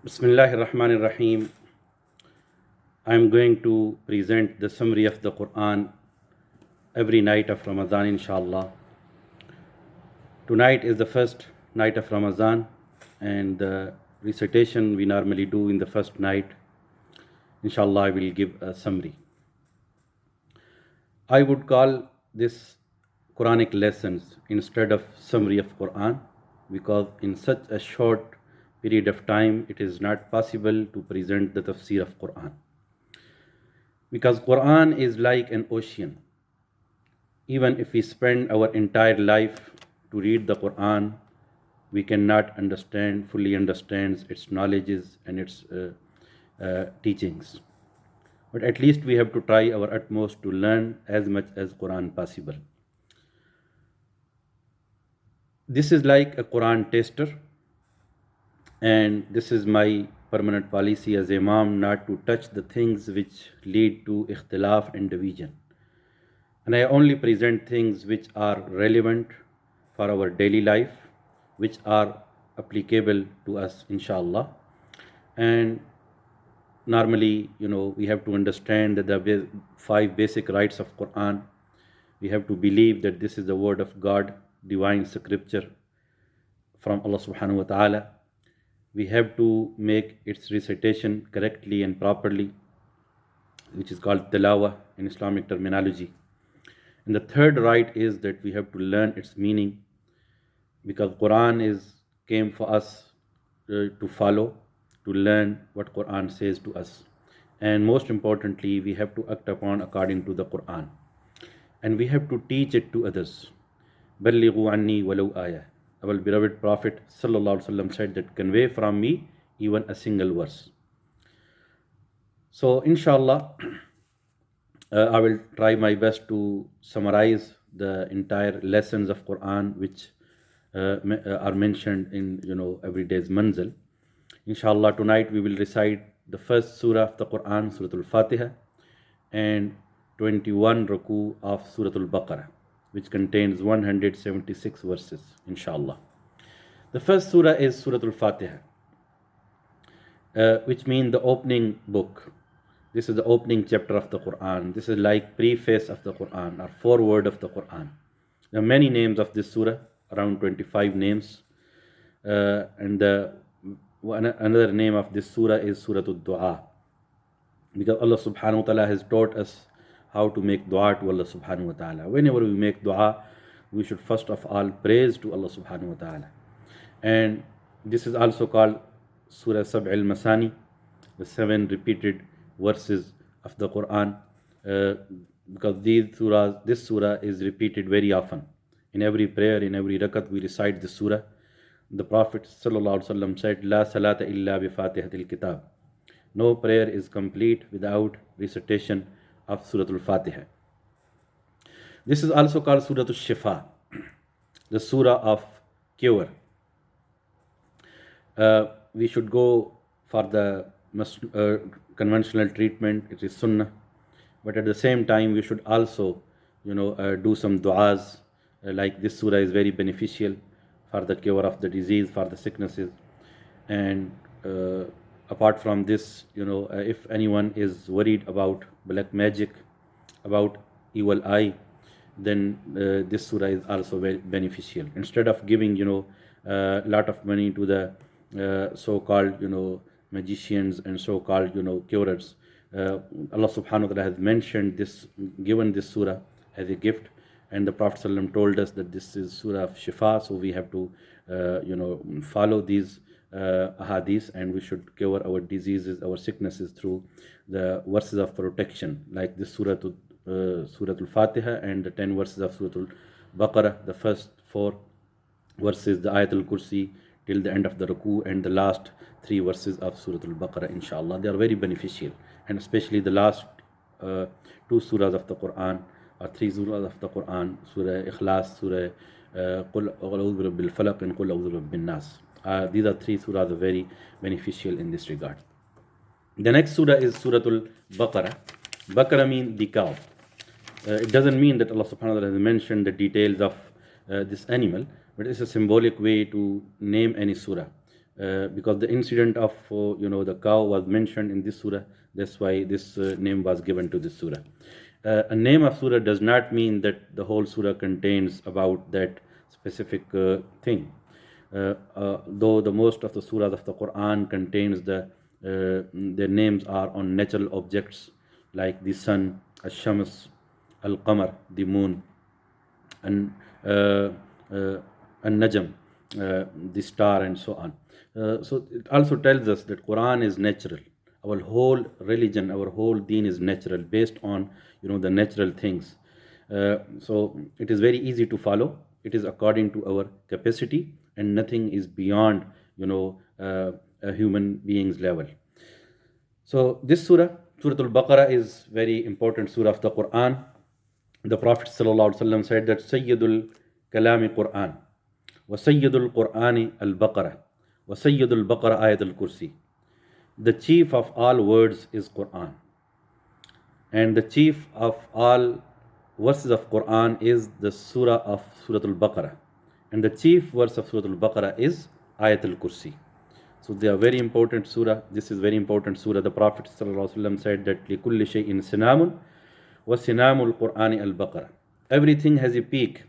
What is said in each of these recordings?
Bismillahir Rahmanir Rahim. I am going to present the summary of the Quran every night of Ramadan, inshallah. Tonight is the first night of Ramadan, and the recitation we normally do in the first night, inshallah, I will give a summary. I would call this Quranic lessons instead of summary of Quran because in such a short period of time it is not possible to present the tafsir of Quran. Because Quran is like an ocean. Even if we spend our entire life to read the Quran, we cannot fully understand its knowledges and its teachings. But at least we have to try our utmost to learn as much as Quran possible. This is like a Quran tester, and this is my permanent policy as Imam not to touch the things which lead to ikhtilaf and division. And I only present things which are relevant for our daily life, which are applicable to us, inshallah. And normally, we have to understand that the 5 basic rights of Quran. We have to believe that this is the word of God, divine scripture from Allah subhanahu wa ta'ala. We have to make its recitation correctly and properly, which is called tilawa in Islamic terminology. And the third right is that we have to learn its meaning, because Quran came for us to follow, to learn what Quran says to us. And most importantly, we have to act upon according to the Quran. And we have to teach it to others. Ballighu anni walau ayah. Our beloved Prophet sallallahu alaihi wasallam said that convey from me even a single verse. So inshallah, I will try my best to summarize the entire lessons of Quran which are mentioned in every day's manzil. Inshallah, tonight we will recite the first surah of the Quran, Surah Al-Fatiha, and 21 ruku of Surah Al-Baqarah, which contains 176 verses, inshallah. The first surah is Surah Al-Fatiha, which means the opening book. This is the opening chapter of the Quran. This is like preface of the Quran or foreword of the Quran. There are many names of this surah, around 25 names. And another name of this surah is Surah Al-Du'a, because Allah subhanahu wa ta'ala has taught us how to make dua to Allah subhanahu wa ta'ala. Whenever we make dua, we should first of all praise to Allah subhanahu wa ta'ala. And this is also called Surah Sab' al-Masani, the 7 repeated verses of the Quran, because this surah is repeated very often. In every prayer, in every rakat, we recite this surah. The Prophet ﷺ said, La salata illa bi fatihatil kitab. No prayer is complete without recitation of Surah Al-Fatiha. This is also called Surah Al-Shifa, the surah of cure. We should go for the conventional treatment, it is sunnah, but at the same time we should also do some du'as, like this surah is very beneficial for the cure of the disease, for the sicknesses. And apart from this, if anyone is worried about black magic, about evil eye, then this surah is also very beneficial. Instead of giving a lot of money to the so-called magicians and so-called curers, Allah subhanahu wa ta'ala has mentioned this, given this surah as a gift. And the Prophet ﷺ told us that this is surah of shifa, so we have to follow these ahadith, and we should cure our diseases, our sicknesses through the verses of protection, like this Surah Al-Fatiha and the 10 verses of Surah Al-Baqarah, the first 4 verses, the Ayatul Kursi till the end of the ruku, and the last 3 verses of Surah Al-Baqarah, inshallah. They are very beneficial, and especially the last 2 surahs of the Quran, or 3 surahs of the Quran, Surah Ikhlas, Surah Qul A'udhu bi Rabbil Falaq, and Qul A'udhu bi Rabbin Nas. These are 3 surahs are very beneficial in this regard. The next surah is Surah Al-Baqarah. Baqarah means the cow. It doesn't mean that Allah subhanahu wa ta'ala has mentioned the details of this animal, but it's a symbolic way to name any surah. because the incident of the cow was mentioned in this surah. That's why this name was given to this surah. A name of surah does not mean that the whole surah contains about that specific thing. Though the most of the surahs of the Quran contains their names are on natural objects like the sun, al-shams, al-qamar, the moon, and an-najm, the star, and so on. So it also tells us that Quran is natural. Our whole religion, our whole deen is natural, based on the natural things. So it is very easy to follow. It is according to our capacity, and nothing is beyond a human being's level. So this surah, Surah Al-Baqarah, is very important surah of the Quran. The Prophet ﷺ said that Sayyidul Kalami Quran, wa Sayyidul Qur'ani Al-Baqarah, wa Sayyidul Baqarah Ayat Al-Kursi. The chief of all words is Quran, and the chief of all verses of Quran is the surah of Surah Al-Baqarah, and the chief verse of Surah Al-Baqarah is Ayat Al-Kursi. So they are very important surah. This is very important surah. The Prophet ﷺ said that لِكُلِّ شَيْءٍ سِنَامٌ وَسِنَامُ الْقُرْآنِ الْبَقَرَةِ. Everything has a peak,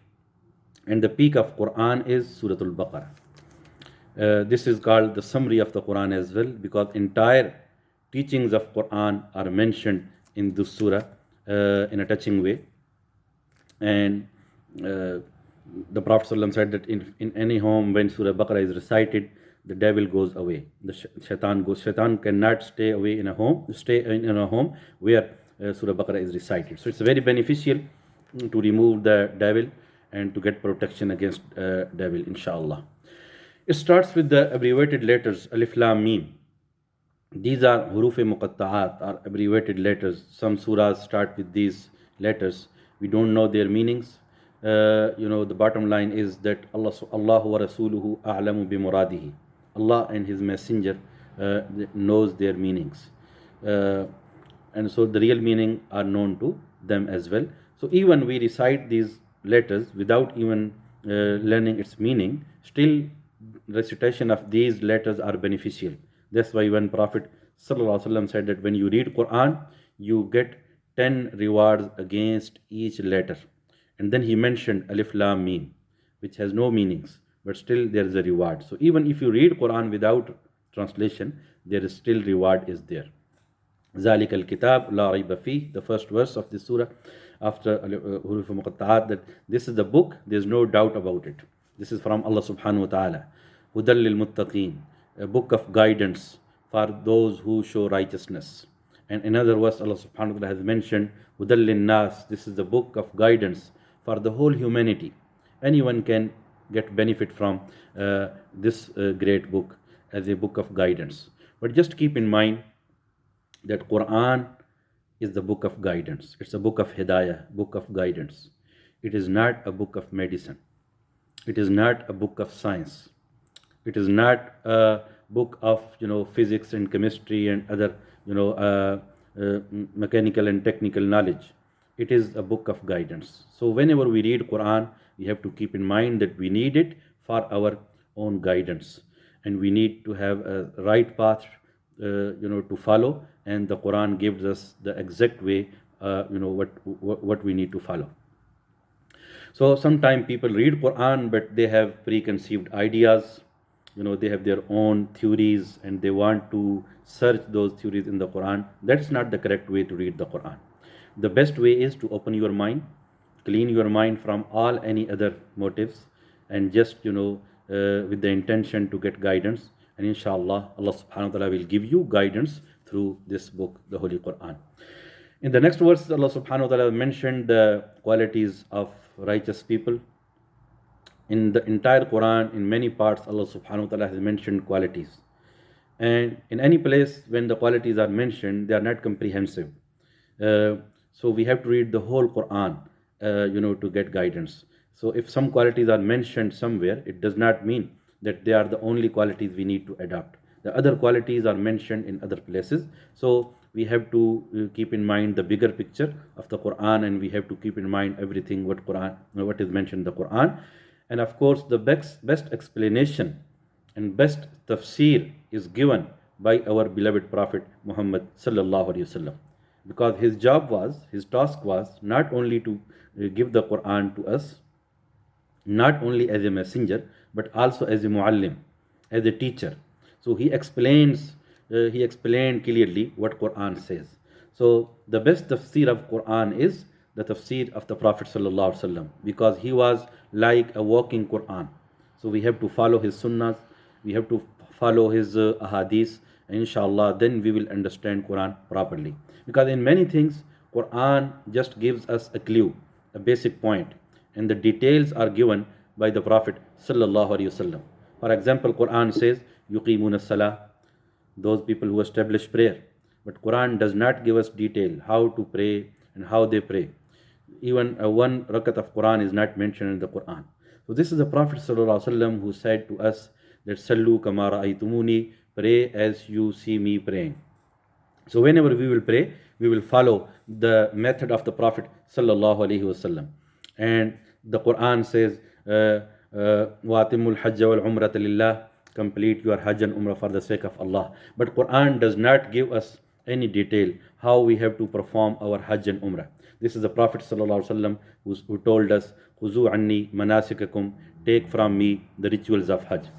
and the peak of Quran is Surah Al-Baqarah. This is called the summary of the Quran as well, because entire teachings of Quran are mentioned in this surah in a touching way. And the Prophet ﷺ said that in any home when Surah Baqarah is recited, the devil goes away. The shaitan goes. Shaitan cannot stay away in a home. Stay in a home where Surah Baqarah is recited. So it's very beneficial to remove the devil and to get protection against devil, inshallah. It starts with the abbreviated letters Alif Lam Mim. These are huruf-e muqatta'at, or abbreviated letters. Some surahs start with these letters. We don't know their meanings. The bottom line is that Allahu wa Rasuluhu a'lamu bi muradihi. Allah and His Messenger knows their meanings. And so the real meaning are known to them as well. So even we recite these letters without even learning its meaning, still recitation of these letters are beneficial. That's why when Prophet ﷺ said that when you read Quran, you get 10 rewards against each letter. And then he mentioned Alif Lam Mim, which has no meanings, but still there is a reward. So even if you read Quran without translation, there is still reward is there. ذَلِكَ الْكِتَابُ لَا رَيْبَ فِيهِ, the first verse of this surah after Huruf Muqatta'at, that this is the book, there is no doubt about it. This is from Allah subhanahu wa ta'ala. هُدًى لِلْمُتَّقِينَ, a book of guidance for those who show righteousness. And another verse Allah subhanahu wa ta'ala has mentioned هُدًى لِلنَّاسِ, this is the book of guidance for the whole humanity. Anyone can get benefit from this great book as a book of guidance. But just keep in mind that Quran is the book of guidance. It's a book of hidayah, book of guidance. It is not a book of medicine. It is not a book of science. It is not a book of physics and chemistry and other mechanical and technical knowledge. It is a book of guidance. So whenever we read Quran, we have to keep in mind that we need it for our own guidance, and we need to have a right path to follow, and the Quran gives us the exact way what we need to follow. So sometimes people read Quran, but they have preconceived ideas. They have their own theories, and they want to search those theories in the Quran. That's not the correct way to read the Quran. The best way is to open your mind, clean your mind from all any other motives, and just with the intention to get guidance. And inshallah, Allah subhanahu wa ta'ala will give you guidance through this book, the Holy Quran. In the next verse, Allah subhanahu wa ta'ala mentioned the qualities of righteous people. In the entire Quran, in many parts, Allah subhanahu wa ta'ala has mentioned qualities. And in any place when the qualities are mentioned, they are not comprehensive. So we have to read the whole Quran, to get guidance. So if some qualities are mentioned somewhere, it does not mean that they are the only qualities we need to adopt. The other qualities are mentioned in other places. So we have to keep in mind the bigger picture of the Quran, and we have to keep in mind everything what is mentioned in the Quran. And of course, the best explanation and best tafsir is given by our beloved Prophet Muhammad sallallahu alaihi wasallam, because his task was not only to give the Quran to us, not only as a messenger, but also as a muallim, as a teacher. So he explained clearly what Quran says. So the best tafsir of Quran is the tafsir of the Prophet sallallahu alaihi wasallam, because he was like a walking Quran. So we have to follow his sunnahs, we have to follow his ahadith, and inshallah then we will understand Quran properly. Because in many things, Quran just gives us a clue, a basic point, and the details are given by the Prophet sallallahu alaihi wasallam. For example, Quran says, "Yuqimuna salah," those people who establish prayer. But Quran does not give us detail how to pray and how they pray. Even one rakat of Quran is not mentioned in the Quran. So this is the Prophet sallallahu alaihi wasallam who said to us that "Sallu kama ra'aytumuni," pray as you see me praying. So whenever we will pray, we will follow the method of the Prophet sallallahu alaihi wasallam. And the Quran says, "Watimul hajj wal umrata lillah," complete your hajj and umrah for the sake of Allah. But Quran does not give us any detail how we have to perform our hajj and umrah. This is the Prophet sallallahu alaihi wasallam who told us, "Khuzu anni manasikakum," take from me the rituals of hajj.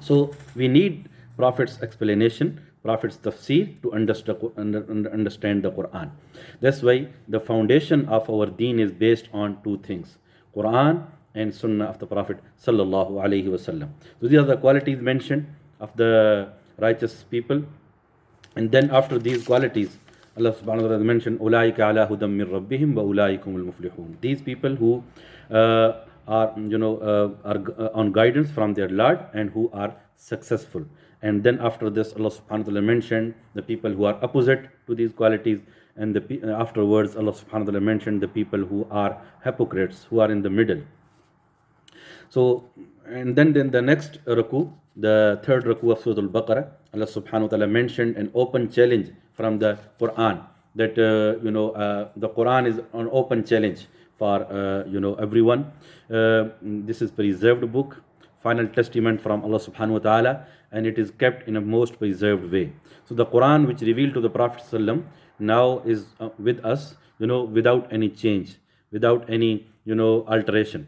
So we need Prophet's explanation, Prophet's tafsir to understand the Quran. That's why the foundation of our deen is based on two things: Quran and Sunnah of the Prophet sallallahu alaihi wasallam. So these are the qualities mentioned of the righteous people. And then after these qualities, Allah subhanahu wa ta'ala mentioned, "Ulaika ala hudam min rabbihim wa ulaikumul muflihun." These people who are on guidance from their Lord and who are successful. And then after this, Allah subhanahu wa ta'ala mentioned the people who are opposite to these qualities, and afterwards Allah subhanahu wa ta'ala mentioned the people who are hypocrites, who are in the middle. So, and then the next ruku, the third ruku of Surah Al-Baqarah, Allah subhanahu wa ta'ala mentioned an open challenge from the Quran, that the Quran is an open challenge for everyone. This is preserved book, final testament from Allah subhanahu wa ta'ala, and it is kept in a most preserved way. So the Quran which revealed to the Prophet sallam now is with us, without any change, without any alteration.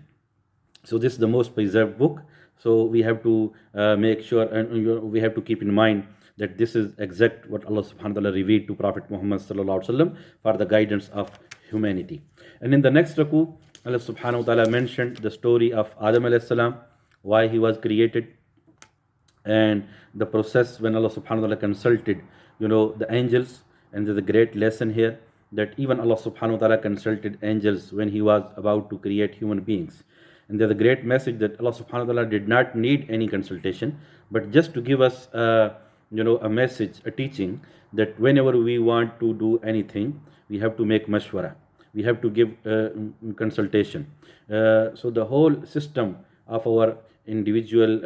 So this is the most preserved book. So we have to make sure, and we have to keep in mind that this is exact what Allah subhanahu wa ta'ala revealed to Prophet Muhammad sallallahu alaihi wasallam for the guidance of humanity. And in the next raku, Allah subhanahu wa ta'ala mentioned the story of Adam alayhi salam, why he was created, and the process when Allah subhanahu wa ta'ala consulted the angels. And there's a great lesson here, that even Allah subhanahu wa ta'ala consulted angels when he was about to create human beings. And there's a great message that Allah subhanahu wa ta'ala did not need any consultation, but just to give us a message, a teaching, that whenever we want to do anything, we have to make mashwara, we have to give consultation. So the whole system of our individual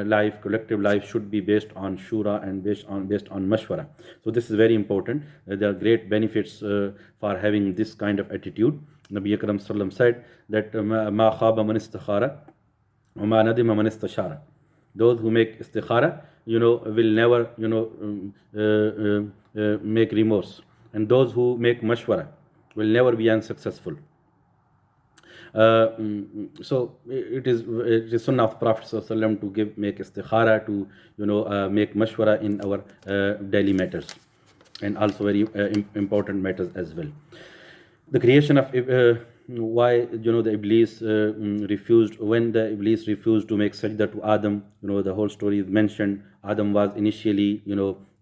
life, collective life, should be based on shura and based on mashwara. So this is very important. There are great benefits for having this kind of attitude. Nabi Akram sallam said that ma khaba man istikhara wa ma nadima man istashara. Those who make istikhara will never make remorse, and those who make mashwara will never be unsuccessful. So it is sunnah of Prophet sallam to make istikhara, to make mashwara in our daily matters, and also very important matters as well. The creation of why the Iblis refused, when the Iblis refused to make sajda to Adam. The whole story is mentioned. Adam was initially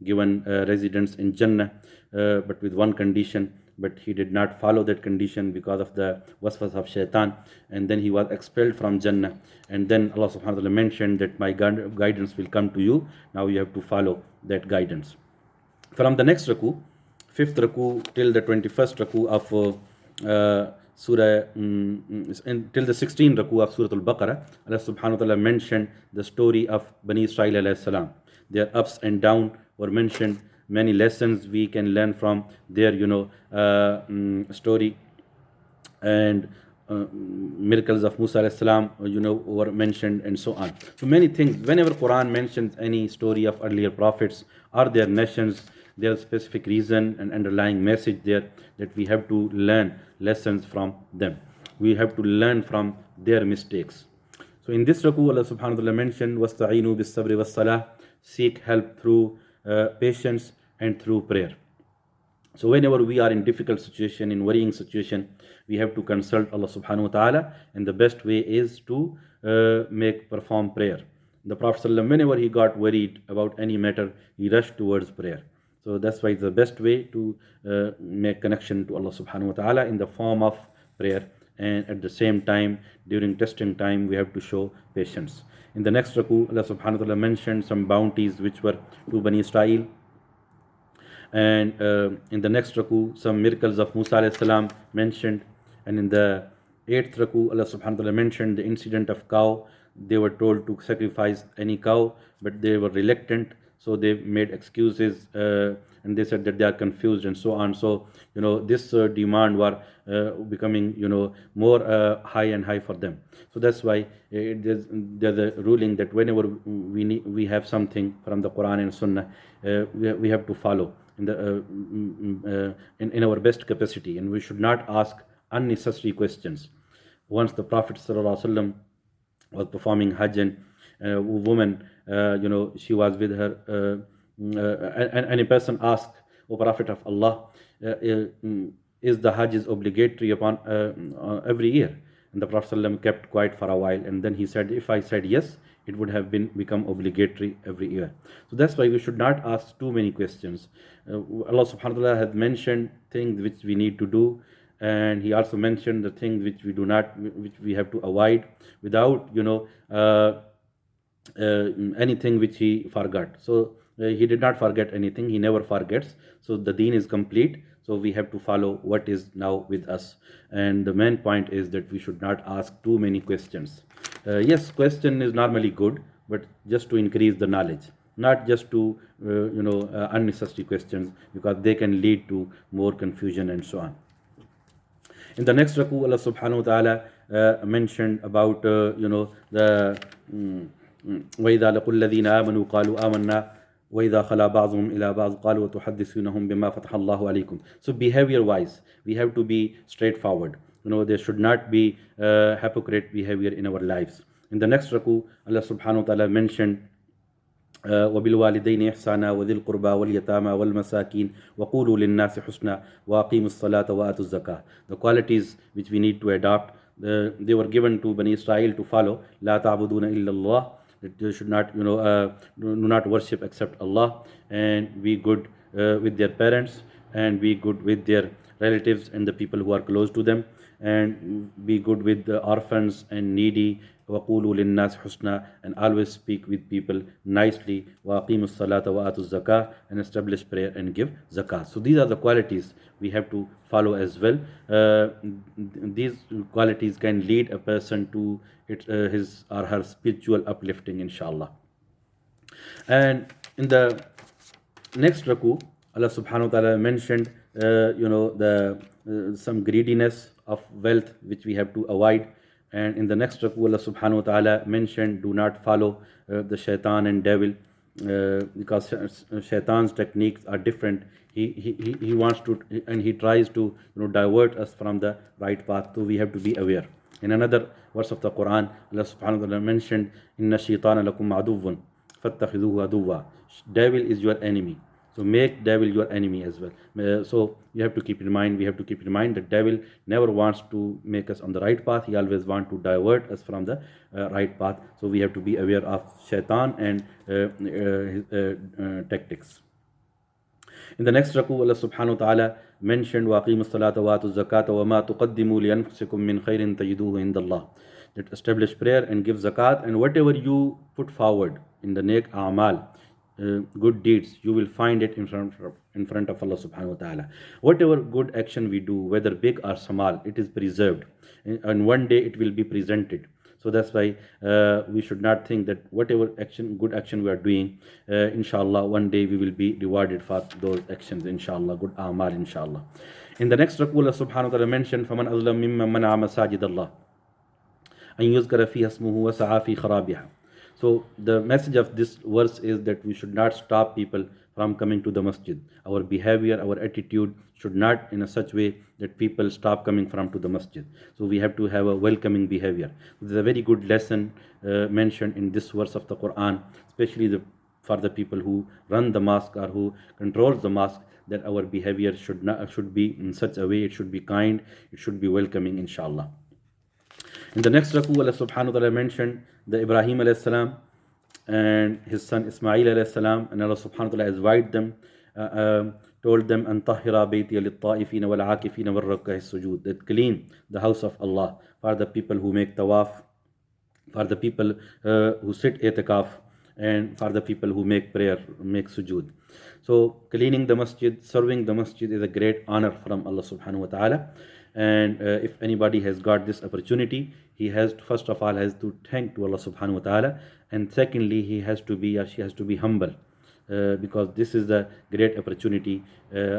given residence in Jannah, but with one condition, but he did not follow that condition because of the waswas of shaitan, and then he was expelled from Jannah. And then Allah subhanahu wa ta'ala mentioned that my guidance will come to you, now you have to follow that guidance. From the next raku, 5th raku till the 21st raku of Surah, till the 16th raku of Surah Al-Baqarah, Allah subhanahu wa ta'ala mentioned the story of Bani Israel alayhi salam. Their ups and downs were mentioned. Many lessons we can learn from their story. And miracles of Musa alayhi salam, were mentioned, and so on. So many things. Whenever Quran mentions any story of earlier prophets or their nations, there is a specific reason and underlying message there that we have to learn lessons from them. We have to learn from their mistakes. So in this raku, Allah subhanahu wa ta'ala mentioned, وَاسْتَعِينُوا بِالصَّبْرِ وَالصَّلَاةِ, seek help through patience and through prayer. So whenever we are in difficult situation, in worrying situation, we have to consult Allah subhanahu wa ta'ala, and the best way is to perform prayer. The Prophet ﷺ, whenever he got worried about any matter, he rushed towards prayer. So that's why it's the best way to make connection to Allah subhanahu wa ta'ala in the form of prayer. And at the same time, during testing time, we have to show patience. In the next raku, Allah subhanahu wa ta'ala mentioned some bounties which were to Bani Israel. And in the next raku, some miracles of Musa alayhi salam mentioned. And in the 8th raku, Allah subhanahu wa ta'ala mentioned the incident of cow. They were told to sacrifice any cow, but they were reluctant. So they made excuses and they said that they are confused and so on. So, this demand was becoming, more high and high for them. So that's why there's a ruling that whenever we have something from the Quran and Sunnah, we have to follow in our best capacity, and we should not ask unnecessary questions. Once the Prophet ﷺ was performing Hajj, and a woman, she was with her, and a person asked, O Prophet of Allah, is the Hajj is obligatory upon every year? And the Prophet ﷺ kept quiet for a while, and then he said, if I said yes, it would have become obligatory every year. So that's why we should not ask too many questions. Allah subhanahu wa ta'ala has mentioned things which we need to do, and he also mentioned the things which we have to avoid without anything which he forgot. So he did not forget anything, he never forgets. So the deen is complete, so we have to follow what is now with us. And the main point is that we should not ask too many questions. Yes, question is normally good, but just to increase the knowledge, not just to unnecessary questions, because they can lead to more confusion and so on. In the next raku, Allah subhanahu wa ta'ala mentioned about the وَإِذَا لَقُوا الَّذِينَ آمَنُوا قَالُوا آمَنَّا وَإِذَا خَلَا بَعْضُهُمْ إِلَى بَعْضٍ قَالُوا وَتُحَدِّثُونَهُم بِمَا فَتَحَ اللَّهُ عَلَيْكُمْ. So behavior wise, we have to be straightforward. There should not be hypocrite behavior in our lives. In the next raku, Allah subhanahu wa ta'ala mentioned وبالوالدين إحسانا وذي القربى واليتامى والمساكين وقولوا للناس حسنا وأقيموا الصلاة وآتوا الزكاة. The qualities which we need to adopt, they were given to Bani Israel to follow. لا تعبدون إلا الله, that they should not do not worship except Allah, and be good with their parents, and be good with their relatives and the people who are close to them, and be good with the orphans and needy. وَقُولُوا لِلنَّاسِ حُسْنًا, and always speak with people nicely. وَأَقِيمُوا الصَّلَاةَ وَآتُوا الزَّكَاةَ, and establish prayer and give zakah. So these are the qualities we have to follow as well. These qualities can lead a person to his or her spiritual uplifting, inshallah. And in the next raku, Allah subhanahu wa ta'ala mentioned some greediness of wealth which we have to avoid. And in the next raku, Allah subhanahu wa ta'ala mentioned, do not follow the shaitan and devil, because shaitan's techniques are different. He wants to, and he tries to divert us from the right path. So we have to be aware. In another verse of the Quran, Allah subhanahu wa ta'ala mentioned, inna shaitana lakum aduwwun fattakhidhuhu aduwwa. Devil is your enemy, so make devil your enemy as well. So you have to keep in mind, we have to keep in mind that devil never wants to make us on the right path. He always wants to divert us from the right path. So we have to be aware of shaitan and his tactics. In the next raku, Allah subhanahu wa ta'ala mentioned, وَأَقِيمُوا الصَّلَاةَ وَآتُوا الزَّكَاةَ وَمَا تُقَدِّمُوا لِأَنفُسِكُم مِّن خَيْرٍ تَجِدُوهُ عِندَ اللَّهِ. That establish prayer and give zakat, and whatever you put forward in the neck a'mal, good deeds, you will find it in front of Allah subhanahu wa ta'ala. Whatever good action we do, whether big or small, it is preserved, and one day it will be presented. So that's why we should not think that whatever good action we are doing, inshallah one day we will be rewarded for those actions, inshallah, good amal, inshallah. In the next rak'ah, Allah subhanahu wa ta'ala mentioned, فَمَنْ أَظْلَمْ مِمَّنْ مَنَعَ مَسَاجِدَ اللَّهِ أَنْ يُذْكَرَ فِيهَا اسْمُهُ وَسَعَى فِي خَرَابِهَا. So the message of this verse is that we should not stop people from coming to the masjid. Our behavior, our attitude should not in a such way that people stop coming from to the masjid. So we have to have a welcoming behavior. There's a very good lesson mentioned in this verse of the Quran, especially for the people who run the mosque or who controls the mosque, that our behavior should be in such a way, it should be kind, it should be welcoming, inshallah. In the next rak'ah, Allah subhanahu wa ta'ala mentioned the Ibrahim alayhi salam and his son Ismail alayhi salam, and Allah subhanahu wa ta'ala advised them, told them, أَن طَهِّرَ بَيْتِيَ لِلطَّائِفِينَ وَالْعَاكِفِينَ وَالرُّكَّعِ السُّجُودِ, that clean the house of Allah for the people who make tawaf, for the people who sit itikaf, and for the people who make prayer, make sujood. So cleaning the masjid, serving the masjid is a great honor from Allah subhanahu wa ta'ala. And if anybody has got this opportunity, he has to, first of all has to thank to Allah subhanahu wa ta'ala, and secondly he has to be or she has to be humble, because this is a great opportunity,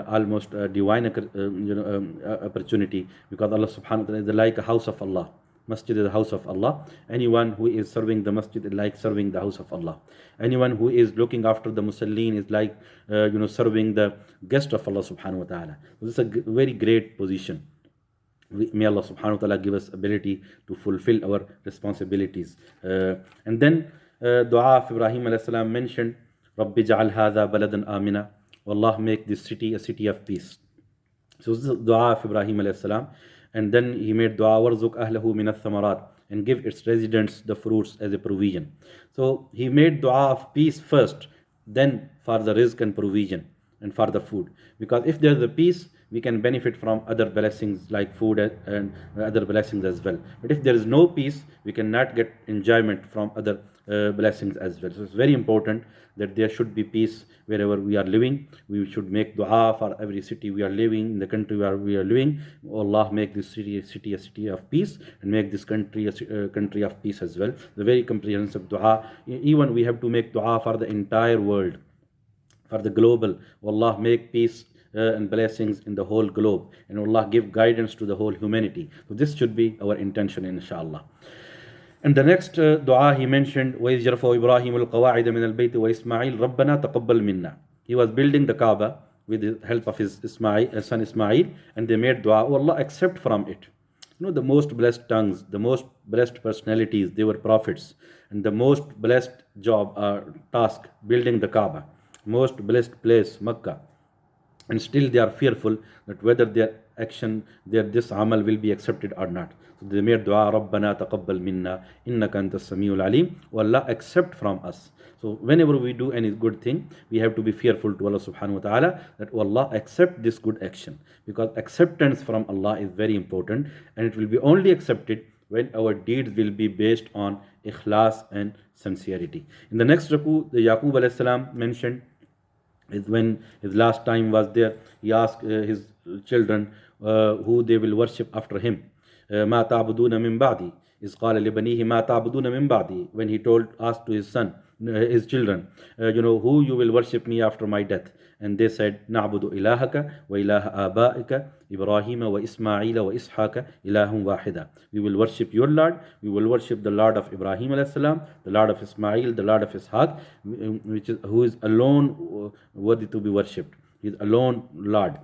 almost a divine opportunity, because Allah subhanahu wa ta'ala is like a house of Allah. Masjid is the house of Allah. Anyone who is serving the masjid is like serving the house of Allah. Anyone who is looking after the musallin is like serving the guest of Allah subhanahu wa ta'ala. This is a very great position. May Allah subhanahu wa ta'ala give us ability to fulfill our responsibilities. And then dua of Ibrahim alayhi salam mentioned, Rabbi ja'al hadha baladan amina, Allah make this city a city of peace. So this is the dua of Ibrahim alayhi salam. And then he made dua, warzuq ahlahu min ath-thamarat, and give its residents the fruits as a provision. So he made dua of peace first, then for the rizq and provision and for the food. Because if there is a peace, we can benefit from other blessings like food and other blessings as well. But if there is no peace, we cannot get enjoyment from other blessings as well. So it's very important that there should be peace wherever we are living. We should make dua for every city we are living, in the country where we are living. Allah, make this city a city of peace, and make this country a country of peace as well. The very comprehensive dua. Even we have to make dua for the entire world, for the global. Allah, make peace and blessings in the whole globe, and Allah give guidance to the whole humanity. So this should be our intention, inshallah. And the next dua he mentioned, وَإِذْ يَرْفَعُ إِبْرَاهِيمُ الْقَوَاعِدَ مِنَ الْبَيْتِ وَإِسْمَاعِيلُ رَبَّنَا تَقَبَّلْ مِنَّا. He was building the Kaaba with the help of his son Ismail, and they made dua, oh Allah, accept from it. The most blessed tongues, the most blessed personalities, they were prophets, and the most blessed job task, building the Kaaba, most blessed place, Makkah. And still they are fearful that whether their action, this amal will be accepted or not. So they made dua, Rabbana taqabbal minna, innaka antas samiul alim. O Allah, accept from us. So whenever we do any good thing, we have to be fearful to Allah subhanahu wa ta'ala that, oh Allah, accept this good action. Because acceptance from Allah is very important, and it will be only accepted when our deeds will be based on ikhlas and sincerity. In the next rak'ah, the Yaqub alayhi salam mentioned, is when his last time was there, he asked his children who they will worship after him. مَا تَعْبُدُونَ مِن بَعْدِي إِذْ قَالَ لِبَنِيهِ مَا تَعْبُدُونَ مِن بَعْدِي. When he asked to his son, his children, who you will worship me after my death. And they said, نَعْبُدُ إِلَهَكَ وَإِلَهَ آبَائِكَ إِبْرَاهِيمَ وَإِسْمَاعِيلَ وَإِسْحَاقَ إِلَهٌ وَاحِدًا. We will worship your Lord. We will worship the Lord of Ibrahim alayhi salam, the Lord of Ismail, the Lord of Ishaq, who is alone worthy to be worshipped. He is alone Lord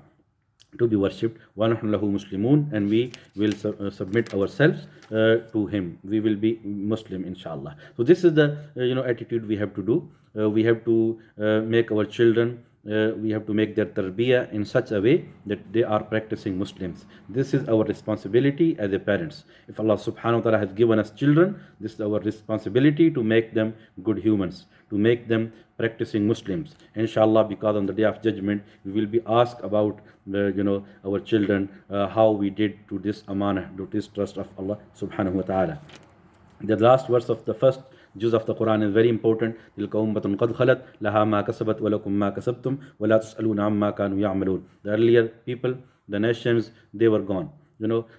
to be worshipped. وَنَحْنُ لَهُ مُسْلِمُونَ. And we will submit ourselves to him. We will be Muslim, inshallah. So this is the attitude we have to do. We have to make our children, we have to make their tarbiyah in such a way that they are practicing Muslims. This is our responsibility as a parents. If Allah subhanahu wa ta'ala has given us children, this is our responsibility to make them good humans, to make them practicing Muslims. Inshallah, because on the day of judgment, we will be asked about our children, how we did to this amanah, to this trust of Allah subhanahu wa ta'ala. The last verse of the first juz of the Quran is very important. تِلْكَ أُمَّةٌ قَدْ خَلَتْ لَهَا مَا كَسَبَتْ وَلَكُمْ مَا كَسَبْتُمْ وَلَا تُسْأَلُونَ عَمَّا كَانُوا يَعْمَلُونَ. The earlier people, the nations, they were gone.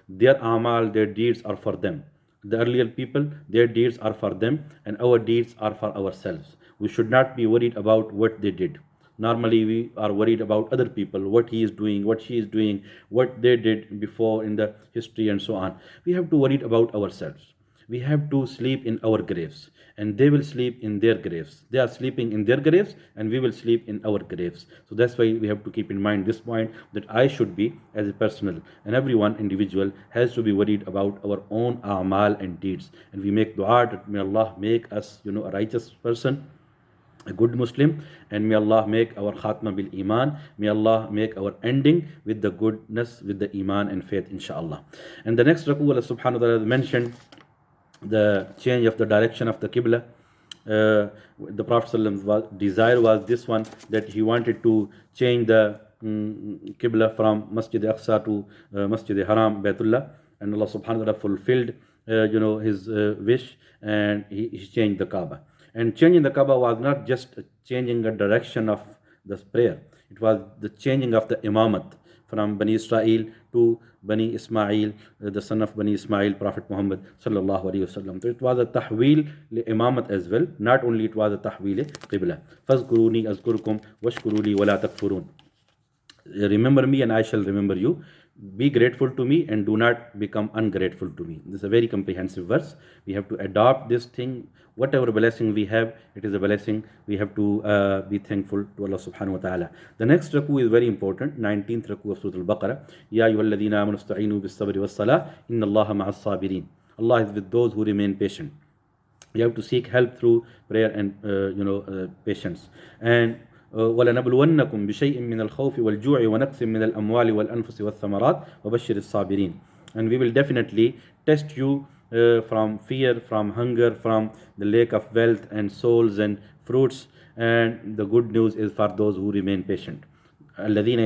Their amal, their deeds are for them. The earlier people, their deeds are for them, and our deeds are for ourselves. We should not be worried about what they did. Normally, we are worried about other people, what he is doing, what she is doing, what they did before in the history, and so on. We have to worry about ourselves. We have to sleep in our graves, and they will sleep in their graves. They are sleeping in their graves, and we will sleep in our graves. So that's why we have to keep in mind this point, that I should be, as a personal, and everyone individual has to be worried about our own a'mal and deeds. And we make dua that may Allah make us, a righteous person, a good Muslim, and may Allah make our khatma bil iman. May Allah make our ending with the goodness, with the iman and faith, inshallah. And the next rak'ah, Allah subhanahu wa ta'ala mentioned the change of the direction of the Qibla. The Prophet ﷺ's desire was this one, that he wanted to change the Qibla from Masjid Aqsa to Masjid Haram, Baytullah, and Allah subhanahu wa ta'ala fulfilled his wish, and he changed the Kaaba. And changing the Kaaba was not just changing the direction of the prayer, it was the changing of the imamat from Bani Israel to Bani Ismail, the son of Bani Ismail, Prophet Muhammad sallallahu alaihi wasallam. So it was a tahweel li imamat as well. Not only it was a tahweel qibla. Fazkuruni azkurkum washkuruli wala takfurun. Remember me and I shall remember you. Be grateful to me and do not become ungrateful to me. This is a very comprehensive verse. We have to adopt this thing. Whatever blessing we have, it is a blessing. We have to be thankful to Allah subhanahu wa ta'ala. The next rak'u is very important. 19th rak'u of Surah Al-Baqarah. Ya ayyuhalladhina amanu ista'inu bis-sabri was-salah. Inna Allaha ma'as sabirin. Allah is with those who remain patient. You have to seek help through prayer and patience. And ولنبلونكم بشيء من الخوف والجوع ونقص من الأموال والأنفس والثمرات وبشر الصابرين. And we will definitely test you from fear, from hunger, from the lack of wealth and souls and fruits. And the good news is for those who remain patient. الذين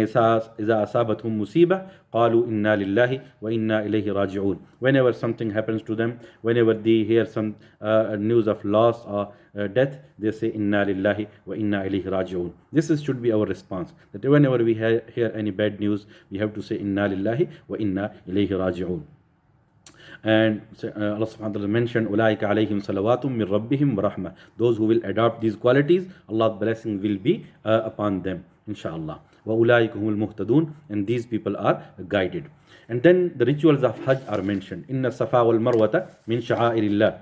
إذا أصابتهم مصيبة قالوا إنا لله وإنا إليه راجعون. Whenever something happens to them, whenever they hear some news of loss or death, they say إنا لله وإنا إليه راجعون. This should be our response. That whenever we hear any bad news, we have to say إنا لله وإنا إليه راجعون. And Allah subhanahu wa ta'ala mentioned أولئك عليهم صلوات من ربهم ورحمة. Those who will adopt these qualities, Allah's blessing will be upon them, inshallah. وَأُولَٰئِكَ هُمُ الْمُهْتَدُونَ. And these people are guided. And then the rituals of Hajj are mentioned. إِنَّ الصَّفَا وَالْمَرْوَةَ مِنْ شَعَائِرِ اللَّهِ.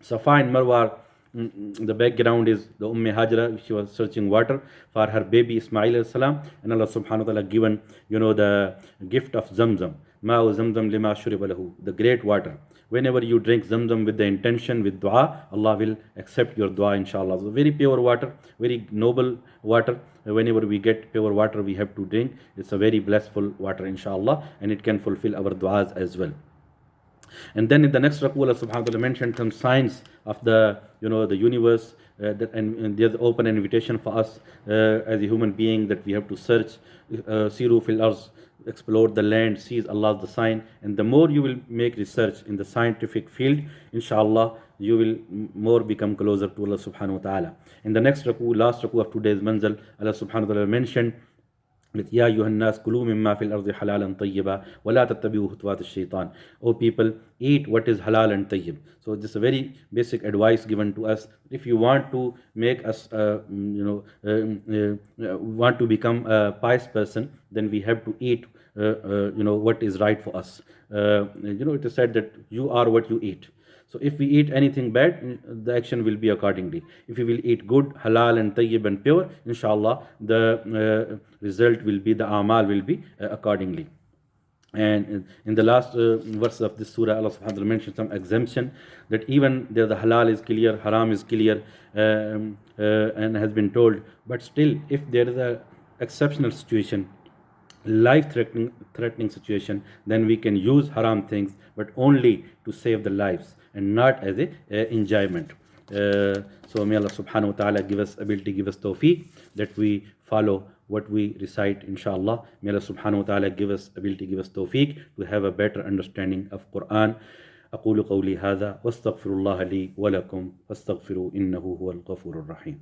Safa and Marwa, the background is the Hajra. She was searching water for her baby Ismail salam, and Allah subhanahu wa ta'ala given the gift of Zamzam. Ma'u Zamzam lima shuriba lahu, the great water. Whenever you drink Zamzam with the intention, with dua, Allah will accept your dua, inshallah. So very pure water, very noble water. Whenever we get pure water, we have to drink. It's a very blissful water, inshallah, and it can fulfill our duas as well. And then in the next rak'ah, Allah subhanahu wa ta'ala mentioned some signs of the the universe, and there's open invitation for us as a human being, that we have to search, siru fil arz, explore the land, sees Allah the sign. And the more you will make research in the scientific field, inshallah, you will more become closer to Allah subhanahu wa ta'ala. In the next rak'ah, last rak'ah of today's manzal, Allah subhanahu wa ta'ala mentioned with Ya ayyuhan nas kulu mimma fil ardi halalan tayyiba wa la tattabi'u khutuwat ash-shaytan. O people, eat what is halal and tayyib. So this is a very basic advice given to us. If you want to make us want to become a pious person, then we have to eat what is right for us. It is said that you are what you eat. So if we eat anything bad, the action will be accordingly. If we will eat good, halal and tayyib and pure, inshallah, the result will be, the amal will be accordingly. And in the last verse of this surah, Allah subhanahu wa ta'ala mentioned some exemption, that even there the halal is clear, haram is clear, and has been told. But still, if there is a exceptional situation, life-threatening situation, then we can use haram things, but only to save the lives and not as a enjoyment. So may Allah subhanahu wa ta'ala give us ability, give us tawfiq, that we follow what we recite, inshallah. May Allah subhanahu wa ta'ala give us ability, give us tawfiq to have a better understanding of Quran. أقول قولي هذا واستغفر الله لي ولكم فاستغفروا إنه هو الغفور الرحيم.